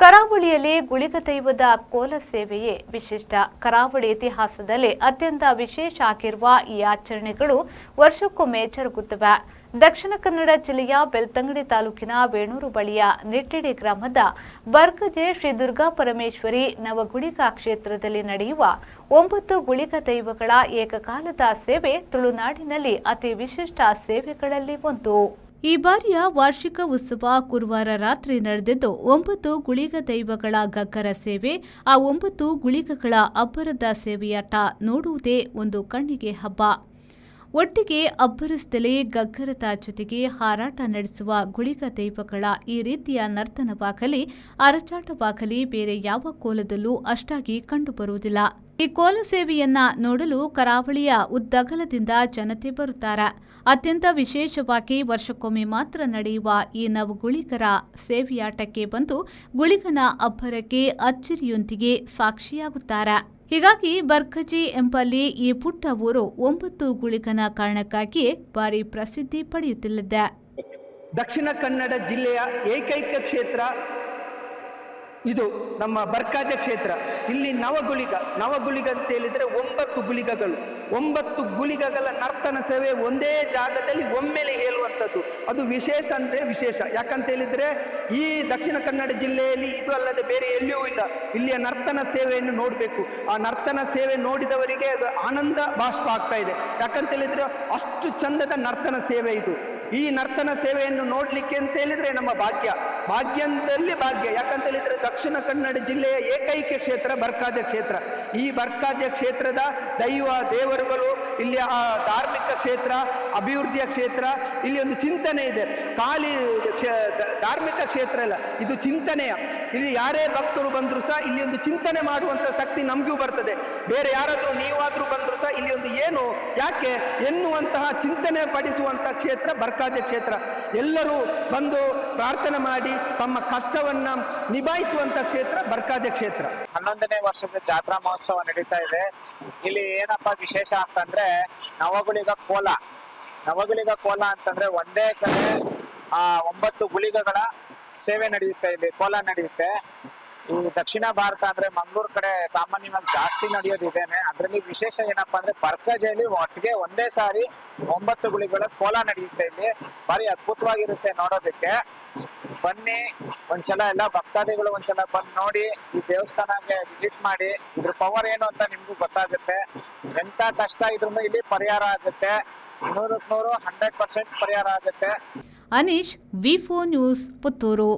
ಕರಾವಳಿಯಲ್ಲಿ ಗುಳಿಗ ದೈವದ ಕೋಲ ಸೇವೆಯೇ ವಿಶಿಷ್ಟ. ಕರಾವಳಿ ಇತಿಹಾಸದಲ್ಲಿ ಅತ್ಯಂತ ವಿಶೇಷ ಆಗಿರುವ ಈ ಆಚರಣೆಗಳು ವರ್ಷಕ್ಕೊಮ್ಮೆ ಜರುಗುತ್ತವೆ. ದಕ್ಷಿಣ ಕನ್ನಡ ಜಿಲ್ಲೆಯ ಬೆಳ್ತಂಗಡಿ ತಾಲೂಕಿನ ವೇಣೂರು ಬಳಿಯ ನಿಟ್ಟಿಡಿ ಗ್ರಾಮದ ಬರ್ಗಜೆ ಶ್ರೀ ದುರ್ಗಾ ಪರಮೇಶ್ವರಿ ನವಗುಳಿಗ ಕ್ಷೇತ್ರದಲ್ಲಿ ನಡೆಯುವ 9 ಗುಳಿಗ ದೈವಗಳ ಏಕಕಾಲದ ಸೇವೆ ತುಳುನಾಡಿನಲ್ಲಿ ಅತಿ ವಿಶಿಷ್ಟ ಸೇವೆಗಳಲ್ಲಿ ಒಂದು. ಈ ಬಾರಿಯ ವಾರ್ಷಿಕ ಉತ್ಸವ ಗುರುವಾರ ರಾತ್ರಿ ನಡೆದಿದ್ದು 9 ಗುಳಿಗ ದೈವಗಳ ಗಗ್ಗರ ಸೇವೆ, ಆ 9 ಗುಳಿಗಗಳ ಅಬ್ಬರದ ಸೇವೆಯಾಟ ನೋಡುವುದೇ ಒಂದು ಕಣ್ಣಿಗೆ ಹಬ್ಬ. ಒಟ್ಟಿಗೆ ಅಬ್ಬರಿಸದಲೇ ಗಗ್ಗರದ ಜೊತೆಗೆ ಹಾರಾಟ ನಡೆಸುವ ಗುಳಿಗ ದೈವಗಳ ಈ ರೀತಿಯ ನರ್ತನವಾಗಲಿ ಅರಚಾಟವಾಗಲಿ ಬೇರೆ ಯಾವ ಕೋಲದಲ್ಲೂ ಅಷ್ಟಾಗಿ ಕಂಡುಬರುವುದಿಲ್ಲ. ಈ ಕೋಲ ಸೇವೆಯನ್ನ ನೋಡಲು ಕರಾವಳಿಯ ಉದ್ದಗಲದಿಂದ ಜನತೆ ಬರುತ್ತಾರೆ. ಅತ್ಯಂತ ವಿಶೇಷವಾಗಿ ವರ್ಷಕ್ಕೊಮ್ಮೆ ಮಾತ್ರ ನಡೆಯುವ ಈ ನವಗುಳಿಗರ ಸೇವೆಯಾಟಕ್ಕೆ ಬಂದು ಗುಳಿಗನ ಅಬ್ಬರಕ್ಕೆ ಅಚ್ಚರಿಯೊಂದಿಗೆ ಸಾಕ್ಷಿಯಾಗುತ್ತಾರೆ. ಹೀಗಾಗಿ ಬರ್ಗಜಿ ಎಂಬಲ್ಲಿ ಈ ಪುಟ್ಟ ಊರು 9 ಗುಳಿಗನ ಕಾರಣಕ್ಕಾಗಿಯೇ ಭಾರಿ ಪ್ರಸಿದ್ಧಿ ಪಡೆಯುತ್ತಿದೆ. ದಕ್ಷಿಣ ಕನ್ನಡ ಜಿಲ್ಲೆಯ ಏಕೈಕ ಕ್ಷೇತ್ರ ಇದು ನಮ್ಮ ಬರ್ಕಾಜ ಕ್ಷೇತ್ರ. ಇಲ್ಲಿ ನವಗುಳಿಗ ಅಂತ ಹೇಳಿದ್ರೆ 9 ಗುಳಿಗಗಳು, 9 ಗುಳಿಗಗಳ ನರ್ತನ ಸೇವೆ ಒಂದೇ ಜಾಗದಲ್ಲಿ ಒಮ್ಮೆಲೆ ಹೇಳುವಂಥದ್ದು. ಅದು ವಿಶೇಷ ಅಂದ್ರೆ ವಿಶೇಷ. ಯಾಕಂತ ಹೇಳಿದ್ರೆ ಈ ದಕ್ಷಿಣ ಕನ್ನಡ ಜಿಲ್ಲೆಯಲ್ಲಿ ಇದು ಅಲ್ಲದೆ ಬೇರೆ ಎಲ್ಲಿಯೂ ಇಲ್ಲ. ಇಲ್ಲಿಯ ನರ್ತನ ಸೇವೆಯನ್ನು ನೋಡಬೇಕು. ಆ ನರ್ತನ ಸೇವೆ ನೋಡಿದವರಿಗೆ ಆನಂದ ಬಾಷ್ಪ ಆಗ್ತಾ ಇದೆ. ಯಾಕಂತ ಹೇಳಿದ್ರೆ ಅಷ್ಟು ಚಂದದ ನರ್ತನ ಸೇವೆ ಇದು. ಈ ನರ್ತನ ಸೇವೆಯನ್ನು ನೋಡ್ಲಿಕ್ಕೆ ಅಂತ ಹೇಳಿದ್ರೆ ನಮ್ಮ ಭಾಗ್ಯದಲ್ಲಿ ಭಾಗ್ಯ. ಯಾಕಂತ ಹೇಳಿದ್ರೆ ದಕ್ಷಿಣ ಕನ್ನಡ ಜಿಲ್ಲೆಯ ಏಕೈಕ ಕ್ಷೇತ್ರ ಬರ್ಕಾಜ ಕ್ಷೇತ್ರ. ಈ ಬರ್ಕಾಜ ಕ್ಷೇತ್ರದ ದೇವರುಗಳು, ಇಲ್ಲಿ ಧಾರ್ಮಿಕ ಕ್ಷೇತ್ರ, ಅಭಿವೃದ್ಧಿಯ ಕ್ಷೇತ್ರ. ಇಲ್ಲಿ ಒಂದು ಚಿಂತನೆ ಇದೆ. ಖಾಲಿ ಧಾರ್ಮಿಕ ಕ್ಷೇತ್ರ ಅಲ್ಲ, ಇದು ಚಿಂತನೆಯ. ಇಲ್ಲಿ ಯಾರೇ ಭಕ್ತರು ಬಂದರೂ ಸಹ ಇಲ್ಲಿ ಒಂದು ಚಿಂತನೆ ಮಾಡುವಂಥ ಶಕ್ತಿ ನಮಗೂ ಬರ್ತದೆ. ಬೇರೆ ಯಾರಾದರೂ ನೀವಾದರೂ ಬಂದರೂ ಸಹ ಇಲ್ಲಿ ಒಂದು ಏನು ಯಾಕೆ ಎನ್ನುವಂತಹ ಚಿಂತನೆ ಪಡಿಸುವಂಥ ಕ್ಷೇತ್ರ ಬರ್ಕಾಜ ಕ್ಷೇತ್ರ. ಎಲ್ಲರೂ ಬಂದು ಪ್ರಾರ್ಥನೆ ಮಾಡಿ ತಮ್ಮ ಕಷ್ಟವನ್ನ ನಿಭಾಯಿಸುವಂತ ಕ್ಷೇತ್ರ ಬರ್ಕಾಜ ಕ್ಷೇತ್ರ. 11ನೇ ವರ್ಷದ ಜಾತ್ರಾ ಮಹೋತ್ಸವ ನಡೀತಾ ಇದೆ. ಇಲ್ಲಿ ಏನಪ್ಪಾ ವಿಶೇಷ ಅಂತಂದ್ರೆ ನವಗುಳಿಗ ಕೋಲ ಅಂತಂದ್ರೆ ಒಂದೇ ಕಡೆ 9 ಗುಳಿಗಗಳ ಸೇವೆ ನಡೆಯುತ್ತೆ. ಇಲ್ಲಿ ಕೋಲ ನಡೆಯುತ್ತೆ. ಈ ದಕ್ಷಿಣ ಭಾರತ ಅಂದ್ರೆ ಮಂಗಳೂರು ಕಡೆ ಸಾಮಾನ್ಯವಾಗಿ ಜಾಸ್ತಿ ನಡೆಯೋದು ಇದೇನೆ. ಅದರಲ್ಲಿ ವಿಶೇಷ ಏನಪ್ಪಾ ಅಂದ್ರೆ ಬರ್ಗಜೆಯಲ್ಲಿ ಒಟ್ಟಿಗೆ ಒಂದೇ ಸಾರಿ 9 ಗುಳಿಗಳ ಕೋಲ ನಡೆಯುತ್ತೆ. ಇಲ್ಲಿ ಭಾರಿ ಅದ್ಭುತವಾಗಿರುತ್ತೆ ನೋಡೋದಕ್ಕೆ. ಬನ್ನಿ ಒಂದ್ಸಲ ಎಲ್ಲ ಭಕ್ತಾದಿಗಳು ಒಂದ್ಸಲ ಬಂದು ನೋಡಿ, ಈ ದೇವಸ್ಥಾನಕ್ಕೆ ವಿಸಿಟ್ ಮಾಡಿ. ಇದ್ರ ಪವರ್ ಏನು ಅಂತ ನಿಮ್ಗೂ ಗೊತ್ತಾಗುತ್ತೆ. ಎಂತ ಕಷ್ಟ ಇದ್ರೂ ಇಲ್ಲಿ ಪರಿಹಾರ ಆಗುತ್ತೆ. 100% ಪರಿಹಾರ ಆಗುತ್ತೆ. ಅನೀಶ್, ವಿ4 ನ್ಯೂಸ್, ಪುತ್ತೂರು.